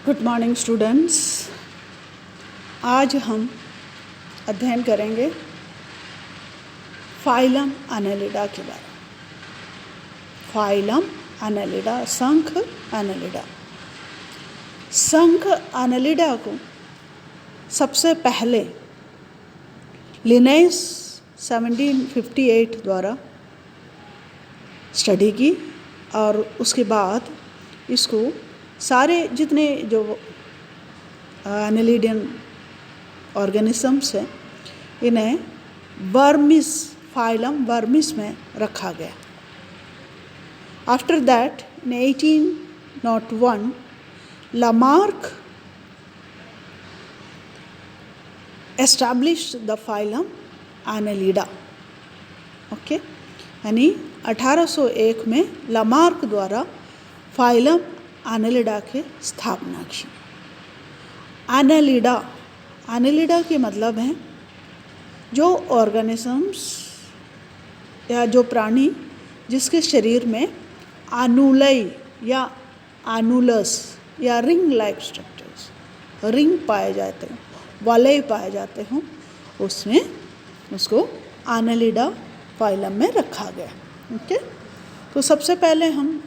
Good morning students. आज हम अध्ययन करेंगे फाइलम एनालिडा के बारे में। फाइलम एनालिडा, संघ एनालिडा। संघ एनालिडा को सबसे पहले लिनेस 1758 द्वारा स्टडी की और उसके बाद इसको सारे जितने जो एनालिडियन ऑर्गेनिजम्स हैं इन्हें वर्मिस, फाइलम वर्मिस में रखा गया। After that in 1801 Lamarck established the phylum Annelida। Okay, यानी 1801 में लामार्क द्वारा फाइलम एनालिडा की स्थापना की। एनालिडा, एनालिडा के मतलब है जो ऑर्गेनिजम्स या जो प्राणी जिसके शरीर में अनुलय या एनुलस या रिंग लाइक स्ट्रक्चर्स, रिंग पाए जाते हैं, वलय पाए जाते हों, उसमें उसको एनालिडा फाइलम में रखा गया। ओके, तो सबसे पहले हम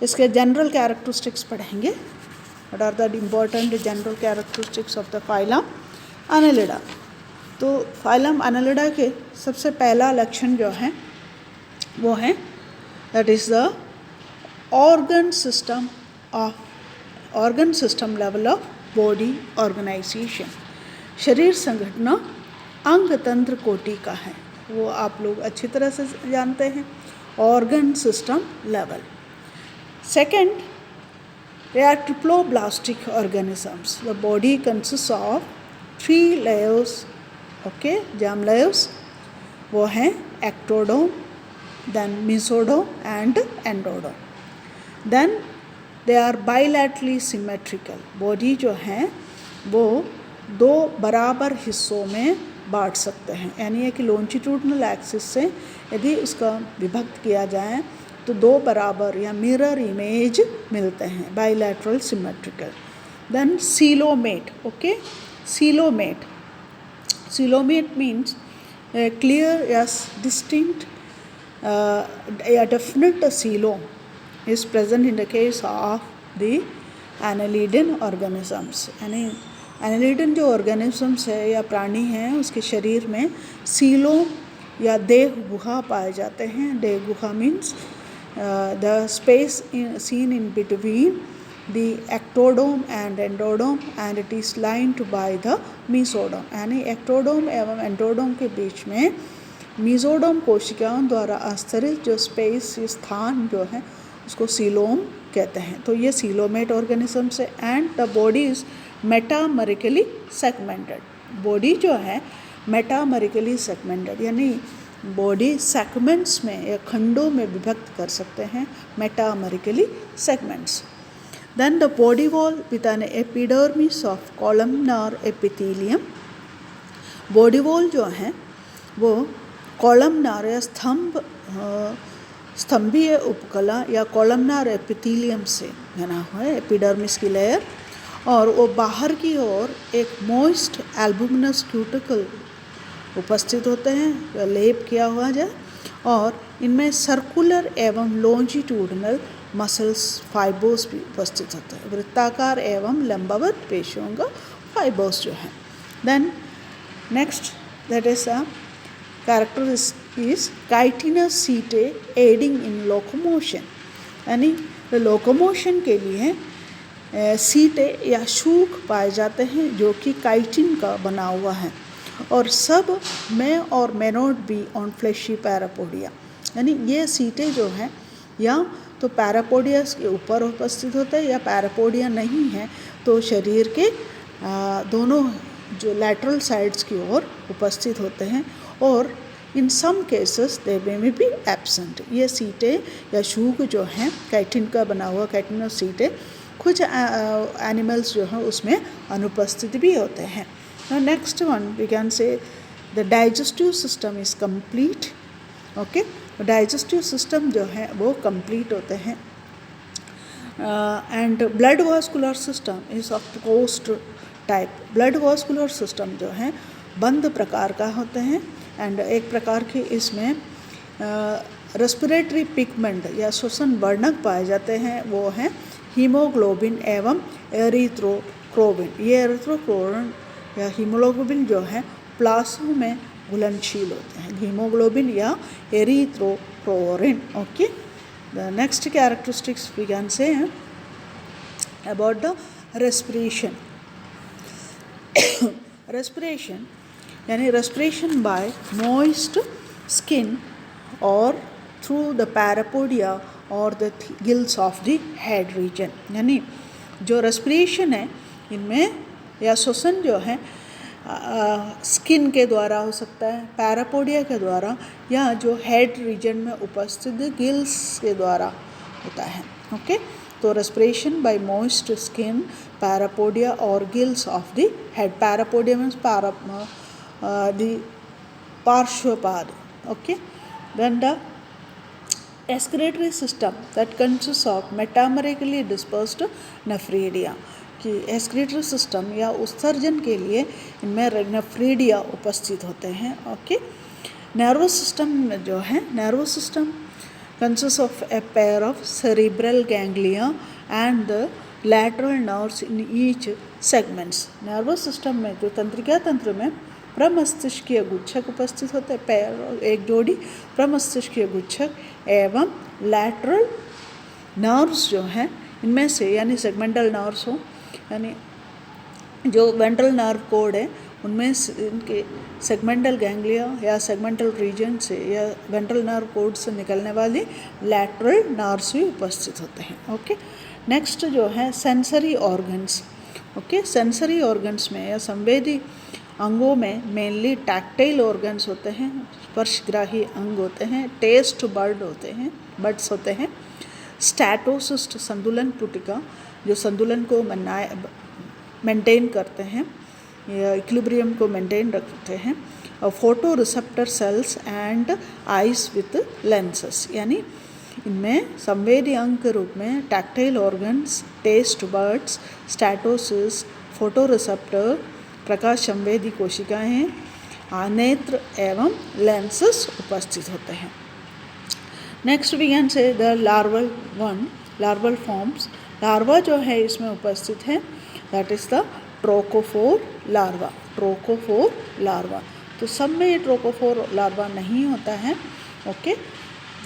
इसके जनरल कैरेक्टरिस्टिक्स पढ़ेंगे। What are the important general characteristics of the phylum Annelida. तो फाइलम एनालिडा के सबसे पहला लक्षण जो है वो है that is the organ system level of body organization. शरीर संगठन अंग तंत्र कोटि का है, वो आप लोग अच्छी तरह से जानते हैं, organ system level. Second, they are triploblastic organisms. The body consists of 3 layers, okay, germ layers. वो हैं ectodome, then mesodome and endodome. Then they are bilaterally symmetrical. Body जो है वो 2 बराबर हिस्सों में बांट सकते हैं, यानी कि लॉन्जिट्यूडनल एक्सिस से यदि उसका विभक्त किया जाए तो 2 बराबर या मिरर इमेज मिलते हैं, bilateral symmetrical. Then coelomate, okay, coelomate means clear yes distinct a definite coelom is present in the case of the annelidan organisms। यानी एनालिडन जो ऑर्गेनिजम्स है या प्राणी हैं उसके शरीर में सीलोम या देह गुहा पाए जाते हैं। देह गुहा means the space seen in between the ectodome and endodome and it is lined by the mesodome। यानी ectodome एवं endodome के बीच में mesodome कोशिकाओं द्वारा आस्तरित जो स्पेस, स्थान जो है उसको सीलोम कहते हैं। तो ये सीलोमेट ऑर्गेनिज्म से and the body is metamerically segmented. Body जो है मेटामेरिकली सेगमेंटेड, यानी बॉडी सेगमेंट्स में या खंडों में विभक्त कर सकते हैं, metamerically segments. Then the body wall with an epidermis of columnar epithelium. Body wall जो है वो कॉलमनार या स्तंभीय उपकला या कॉलमनार एपिथेलियम से बना हुआ है, एपिडर्मिस की लेयर, और वो बाहर की ओर एक मॉइस्ट एल्बुमिनस क्यूटिकल उपस्थित होते हैं, लेप किया हुआ है, और इनमें सर्कुलर एवं लॉन्जिट्यूडनल मसल्स फाइबर्स भी उपस्थित होते हैं, वृत्ताकार एवं लंबवत पेशियों का फाइबर्स जो है। Then next that is a character is chitinous setae aiding in locomotion. यानी लोकोमोशन के लिए सीटे या शूक पाए जाते हैं जो कि काइटिन का बना हुआ है, और सब में और मेनोड भी ऑन फ्लैशी पैरापोडिया। यानी ये सीटें जो हैं या तो पैरापोडियस के ऊपर उपस्थित होते हैं या पैरापोडिया नहीं है तो शरीर के दोनों जो लैटरल साइड्स की ओर उपस्थित होते हैं, और in some cases they may be absent. ये सीटें या शूक जो हैं काइटिन का बना हुआ, काइटिनस सीटें कुछ एनिमल्स जो हैं उसमें अनुपस्थित भी होते हैं। Now next one we can say the digestive system is complete। okay, digestive system जो है वो complete होते हैं। And blood vascular system is of closed type. Blood vascular system जो है बंद प्रकार का होते हैं। एंड एक प्रकार के इसमें रेस्पिरेटरी पिगमेंट या श्वसन वर्णक पाए जाते हैं, वो हैं हीमोग्लोबिन एवं एरिथ्रोक्रोबिन। ये एरिथ्रोक्रोबिन या हीमोग्लोबिन जो है प्लाज्मा में घुलनशील होते हैं, हीमोग्लोबिन या erythrocruorin. Okay, the next characteristics we can say about the respiration. Respiration यानी रेस्पिरेशन बाय मॉइस्ट स्किन और थ्रू द पैरापोडिया और the gills of the head region. यानी जो रेस्पिरेशन है इनमें या श्वसन जो है स्किन के द्वारा हो सकता है, पैरापोडिया के द्वारा, या जो हेड रीजन में उपस्थित गिल्स के द्वारा होता है। ओके, तो respiration by moist skin, parapodia और gills of the head. Parapodia means the पार्श्वपाद। Okay, then the excretory system that consists of metamerically dispersed nephridia, कि excretory system या उत्सर्जन के लिए इनमें नेफ्रीडिया उपस्थित होते हैं। ओके, नर्वस सिस्टम में जो है nervous system consists of a pair of cerebral ganglia and the lateral nerves in each segments। Nervous system में जो तंत्रिका तंत्र में प्रमस्तिष्कीय गुच्छक उपस्थित होते हैं, पैर एक जोड़ी प्रमस्तिष्कीय गुच्छक एवं लैटरल नर्व्स जो हैं इनमें से, यानी सेगमेंटल नर्व्स हो, यानी जो वेंट्रल नर्व कोड है उनमें से इनके सेगमेंटल गैंग्लिया या सेगमेंटल रीजन से या वेंट्रल नर्व कोड से निकलने वाली लैटरल नर्व्स भी उपस्थित होते हैं। ओके, नेक्स्ट जो है sensory organs. Okay, sensory organs में या संवेदी अंगों में मेनली टैक्टाइल ऑर्गन्स होते हैं, स्पर्शग्राही अंग होते हैं, टेस्ट बर्ड्स होते हैं, स्टैटोसिस्ट संतुलन पुटिका जो संतुलन को मेंटेन करते हैं या इक्विलिब्रियम को मेंटेन रखते हैं, और photo receptor cells and eyes with lenses. यानी इनमें संवेदी अंग के रूप में tactile organs, taste buds, statocysts, photo receptor, प्रकाश संवेदी कोशिकाएँ, नेत्र एवं लेंसेस उपस्थित होते हैं। Next we can say the larval forms. Larva जो है इसमें उपस्थित है, that is the trochophore larva. तो सब में ये ट्रोकोफोर लार्वा नहीं होता है। ओके,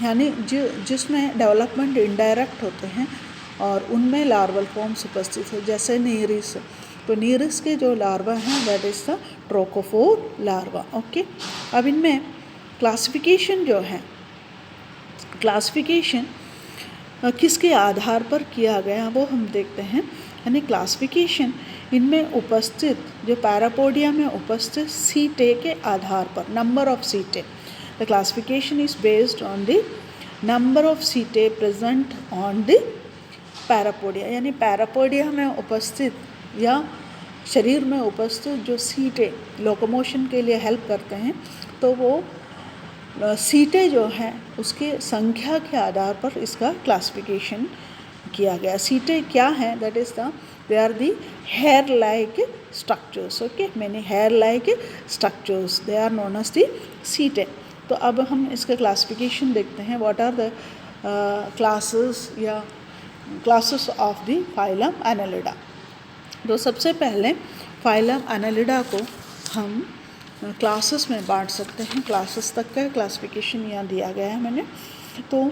यानी जिसमें डेवलपमेंट इनडायरेक्ट होते हैं और उनमें लार्वल फॉर्म्स उपस्थित है, जैसे नीरिस। तो नीरिस के जो लार्वा हैं that is the trochophore larva. Okay, अब इनमें क्लासिफिकेशन जो है, क्लासिफिकेशन किसके आधार पर किया गया वो हम देखते हैं। यानी क्लासिफिकेशन इनमें उपस्थित जो पैरापोडिया में उपस्थित सीटे के आधार पर, नंबर ऑफ सीटे। The classification is based on the number of सीटे प्रेजेंट ऑन द पैरापोडिया। यानी पैरापोडिया में उपस्थित या शरीर में उपस्थित जो सीटें लोकोमोशन के लिए हेल्प करते हैं, तो वो सीटें जो हैं उसकी संख्या के आधार पर इसका क्लासिफिकेशन किया गया। सीटें क्या हैं? That is they are the hair like structures. Okay, many hair like structures, they are known as the setae. तो अब हम इसका क्लासिफिकेशन देखते हैं। What are the classes of the phylum Annelida. तो सबसे पहले फाइलम एनालिडा को हम क्लासेस में बांट सकते हैं। क्लासेस तक का क्लासिफिकेशन यहाँ दिया गया है मैंने। तो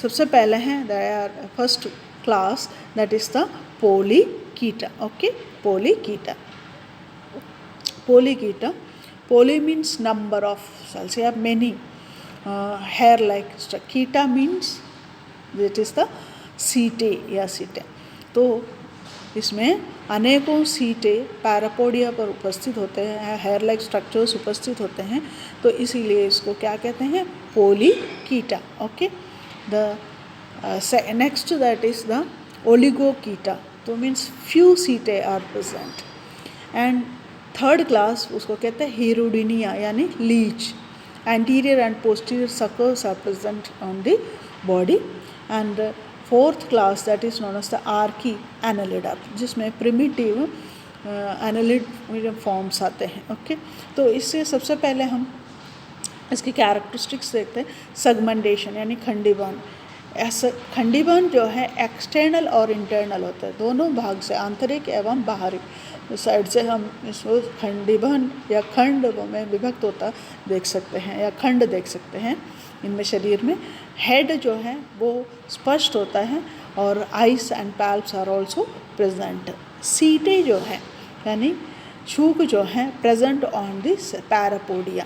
सबसे पहले है first class that is the Polychaeta. Okay, Polychaeta. Poly means number of cells या many hair like structure. Chaeta means that is the setae या सीटे। तो इसमें अनेकों सीटें पैरापोडिया पर उपस्थित होते हैं, हेयर लाइक स्ट्रक्चर्स उपस्थित होते हैं, तो इसीलिए इसको क्या कहते हैं? Polychaeta. Okay, the next that is the Oligochaeta. तो means few setae are present. And third class उसको कहते हैं हीरोडिनिया यानी leech. Anterior and posterior circles are present on the body. And fourth class that is known as the Archiannelida, जिसमें primitive annelid forms आते हैं। Okay, तो इससे सबसे पहले हम इसकी कैरेक्टरिस्टिक्स देखते हैं। सेगमेंटेशन यानी खंडीबन। ऐसा खंडीबन जो है एक्सटर्नल और इंटरनल होता है, दोनों भाग से, आंतरिक एवं बाहरी साइड से हम इसको खंडीबन या खंड में विभक्त होता देख सकते हैं या खंड देख सकते हैं इनमें शरीर में। हेड जो है वो स्पष्ट होता है और eyes and palps are also present. Setae जो है यानी शूक जो है प्रेजेंट ऑन दिस पैरापोडिया,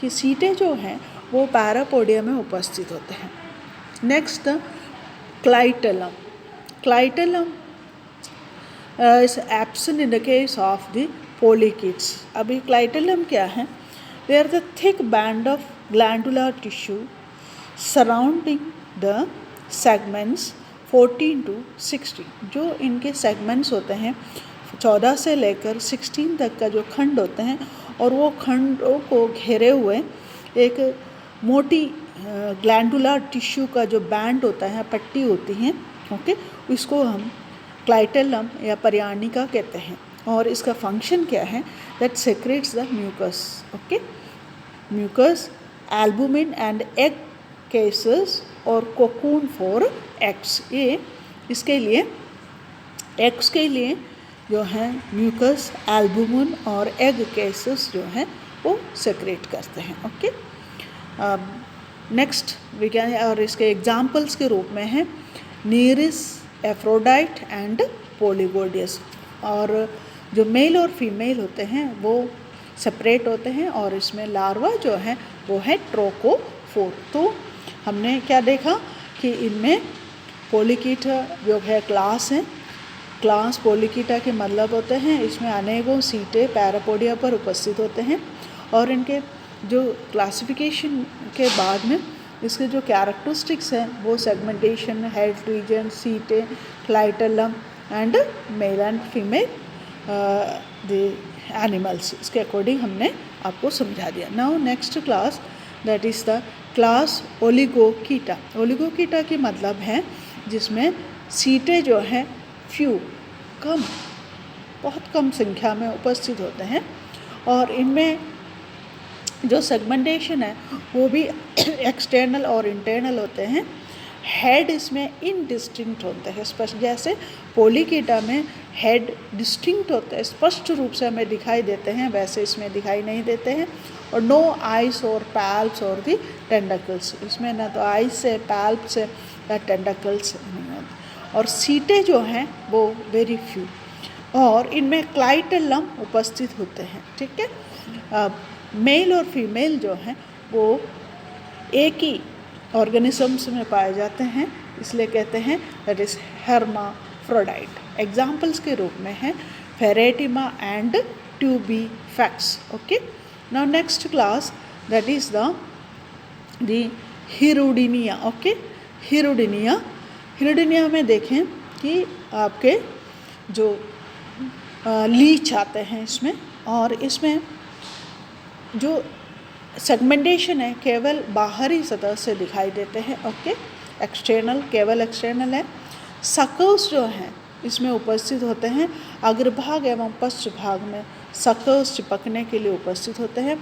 कि सीटें जो हैं वो पैरापोडिया में उपस्थित होते हैं। Next clitellum. Clitellum is absent in the case of the polychaetes. अभी क्लाइटेलम क्या है? They are the thick band of glandular tissue surrounding the segments 14 to 16। जो इनके सेगमेंट्स होते हैं 14 से लेकर 16 तक का जो खंड होते हैं, और वो खंडों को घेरे हुए एक मोटी ग्लैंडुलर टिश्यू का जो बैंड होता है, पट्टी होती है, ओके, इसको हम क्लाइटेलम या पर्यानिका कहते हैं। और इसका फंक्शन क्या है? That secretes the mucus, okay, mucus, albumin and egg cases और कोकून फॉर एग्स। ये इसके लिए एग्स के लिए जो है म्यूकस, एल्बुमिन और एग केसेस जो हैं वो सेक्रेट करते हैं। ओके, नेक्स्ट विज्ञान और इसके एग्जाम्पल्स के रूप में है नीरिस, एफ्रोडाइट एंड पोलिगोडियस। और जो मेल और फीमेल होते हैं वो सेपरेट होते हैं, और इसमें लार्वा जो है वो है ट्रोकोफोर। तो हमने क्या देखा कि इनमें पोलिकीटा जो है क्लास है, क्लास पोलिकीटा के मतलब होते हैं इसमें अनेकों सीटें पैरापोडिया पर उपस्थित होते हैं, और इनके जो क्लासिफिकेशन के बाद में इसके जो कैरेक्टरिस्टिक्स हैं वो segmentation, head region, setae, clitellum and male and female the animals, इसके अकॉर्डिंग हमने आपको समझा दिया। Now next class that is the class Oligochaeta. Oligochaeta की मतलब है जिसमें सीटें जो हैं फ्यू, कम, बहुत कम संख्या में उपस्थित होते हैं, और इनमें जो सेगमेंटेशन है वो भी एक्सटर्नल और इंटरनल होते हैं। हेड इसमें इनडिस्टिंक्ट होते हैं, स्पष्ट, जैसे पोलिकीटा में हेड डिस्टिंक्ट होते हैं, स्पष्ट रूप से हमें दिखाई देते हैं, वैसे इसमें दिखाई नहीं देते हैं। और नो आइस और पैल्प्स और दी टेंडकल्स, इसमें ना तो आइस से, पैल्प से या टेंडकल्स नहीं होते। और सीटें जो हैं वो वेरी फ्यू, और इनमें क्लाइटेलम उपस्थित होते हैं। ठीक है, मेल और फीमेल जो हैं वो एक ही ऑर्गेनिजम्स में पाए जाते हैं, इसलिए कहते हैं दैट इज़ हेर्माफ्रोडाइट। एग्जाम्पल्स के रूप में है Pheretima and Tubifex. Okay, now next class that is the Hirudinea. Okay, Hirudinea में देखें कि आपके जो लीच आते हैं इसमें, और इसमें जो सेगमेंटेशन है केवल बाहरी सतह से दिखाई देते हैं। ओके, एक्सटर्नल, केवल एक्सटर्नल है। सकल्स जो हैं इसमें उपस्थित होते हैं, अग्रभाग एवं पश्च भाग में सकल्स चिपकने के लिए उपस्थित होते हैं,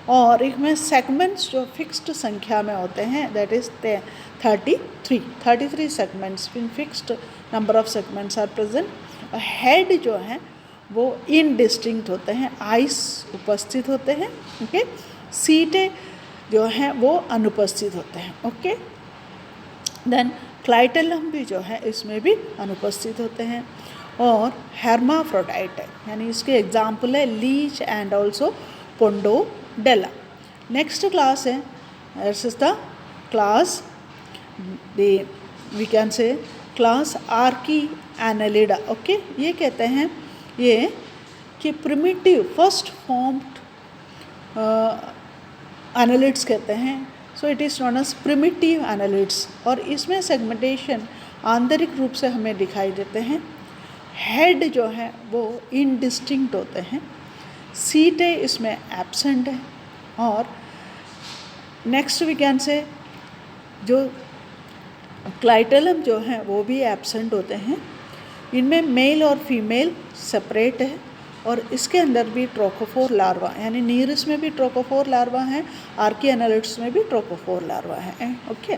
और इसमें सेगमेंट्स जो फिक्स्ड संख्या में होते हैं that is 33 segments, in fixed number of segments are present. Head जो है वो इनडिस्टिंक्ट होते हैं, आइस उपस्थित होते हैं। ओके, सीटें जो हैं वो अनुपस्थित होते हैं। ओके, देन क्लाइटेलम भी जो है इसमें भी अनुपस्थित होते हैं, और हेर्माफ्रोडाइट है, यानी इसके एग्जाम्पल है leech and also Pontobdella. Next class है this is the class we can say class Archiannelida. Okay, ये कहते हैं ये कि प्रिमिटिव फर्स्ट फॉर्म्ड एनालिड्स कहते हैं। So it is known as primitive annelids, और इसमें सेगमेंटेशन आंतरिक रूप से हमें दिखाई देते हैं। हेड जो है वो इनडिस्टिंक्ट होते हैं, सीटें इसमें एब्सेंट है, और नेक्स्ट वी कैन से जो क्लाइटेलम जो हैं वो भी एब्सेंट होते हैं। इनमें मेल और फीमेल सेपरेट है और इसके अंदर भी ट्रोकोफोर लार्वा यानी नीरस में भी ट्रोकोफोर लार्वा हैं, आर्किएनालिड्स में भी ट्रोकोफोर लार्वा हैं। ओके,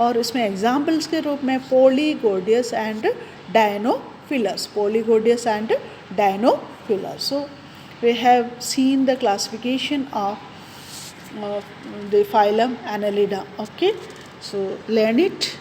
और इसमें एग्जाम्पल्स के रूप में Polygordius and Dinophilus, Polygordius and Dinophilus. So we have seen the classification of the phylum Annelida. Okay, so learn it.